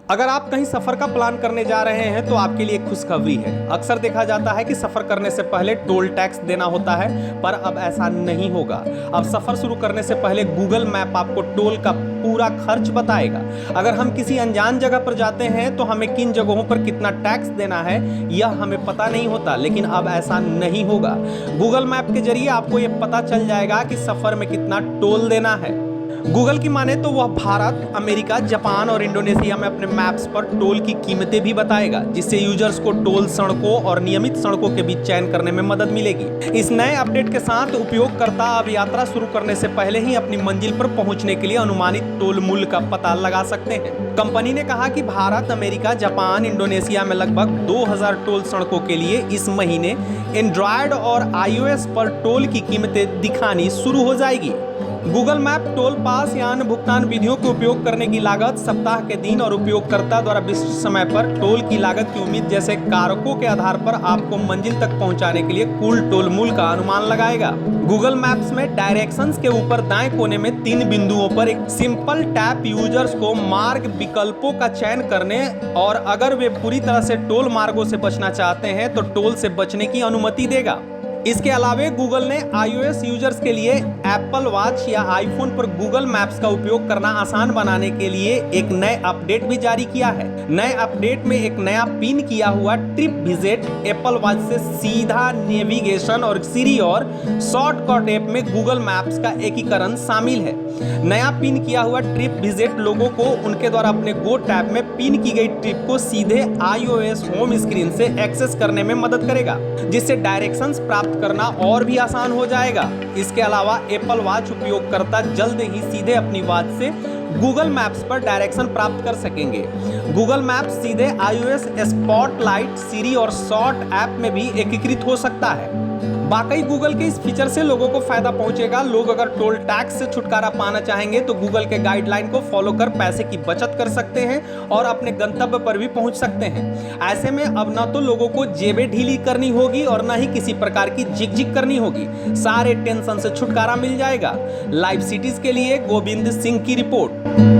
अगर आप कहीं सफर का प्लान करने जा रहे हैं तो आपके लिए खुशखबरी है। अक्सर देखा जाता है कि सफर करने से पहले टोल टैक्स देना होता है, पर अब ऐसा नहीं होगा। अब सफर शुरू करने से पहले गूगल मैप आपको टोल का पूरा खर्च बताएगा। अगर हम किसी अनजान जगह पर जाते हैं तो हमें किन जगहों पर कितना टैक्स देना है यह हमें पता नहीं होता, लेकिन अब ऐसा नहीं होगा। गूगल मैप के जरिए आपको यह पता चल जाएगा कि सफर में कितना टोल देना है। गूगल की माने तो वह भारत, अमेरिका, जापान और इंडोनेशिया में अपने मैप्स पर टोल की कीमतें भी बताएगा, जिससे यूजर्स को टोल सड़कों और नियमित सड़कों के बीच चयन करने में मदद मिलेगी। इस नए अपडेट के साथ उपयोगकर्ता अब यात्रा शुरू करने से पहले ही अपनी मंजिल पर पहुंचने के लिए अनुमानित टोल मूल्य का पता लगा सकते हैं। कंपनी ने कहा कि भारत, अमेरिका, जापान, इंडोनेशिया में लगभग 2000 टोल सड़कों के लिए इस महीने एंड्रॉयड और iOS पर टोल की कीमतें दिखानी शुरू हो जाएगी। गूगल मैप टोल पास या अन्य भुगतान विधियों के उपयोग करने की लागत, सप्ताह के दिन और उपयोगकर्ता द्वारा विशिष्ट समय पर टोल की लागत की उम्मीद जैसे कारकों के आधार पर आपको मंजिल तक पहुंचाने के लिए कुल टोल मूल्य का अनुमान लगाएगा। गूगल मैप्स में डायरेक्शंस के ऊपर दाएं कोने में 3 बिंदुओं पर एक सिंपल टैप यूजर्स को मार्ग विकल्पों का चयन करने और अगर वे पूरी तरह से टोल मार्गों से बचना चाहते हैं तो टोल से बचने की अनुमति देगा। इसके अलावा गूगल ने iOS यूजर्स के लिए एप्पल वॉच या आईफोन पर गूगल मैप्स का उपयोग करना आसान बनाने के लिए एक नए अपडेट भी जारी किया है। नए अपडेट में एक नया पिन किया हुआ ट्रिप विजेट एप्पल वॉच से सीधा नेविगेशन और सिरी और शॉर्टकट ऐप में गूगल मैप्स का एकीकरण शामिल है। नया पिन किया हुआ ट्रिप विजेट लोगों को उनके द्वारा अपने गो टैब में पिन की गई ट्रिप को सीधे iOS होम स्क्रीन से एक्सेस करने में मदद करेगा, जिससे डायरेक्शंस प्राप्त करना और भी आसान हो जाएगा। इसके अलावा एप्पल वॉच उपयोगकर्ता जल्द ही सीधे अपनी वॉच से गूगल मैप्स पर डायरेक्शन प्राप्त कर सकेंगे। गूगल मैप्स सीधे iOS स्पॉटलाइट, सिरी और शॉर्ट ऐप में भी एकीकृत हो सकता है। वाकई गूगल के इस फीचर से लोगों को फायदा पहुंचेगा। लोग अगर टोल टैक्स से छुटकारा पाना चाहेंगे तो गूगल के गाइडलाइन को फॉलो कर पैसे की बचत कर सकते हैं और अपने गंतव्य पर भी पहुंच सकते हैं। ऐसे में अब ना तो लोगों को जेबें ढीली करनी होगी और ना ही किसी प्रकार की झिकझिक करनी होगी। सारे टेंशन से छुटकारा मिल जाएगा। लाइव सिटीज के लिए गोविंद सिंह की रिपोर्ट।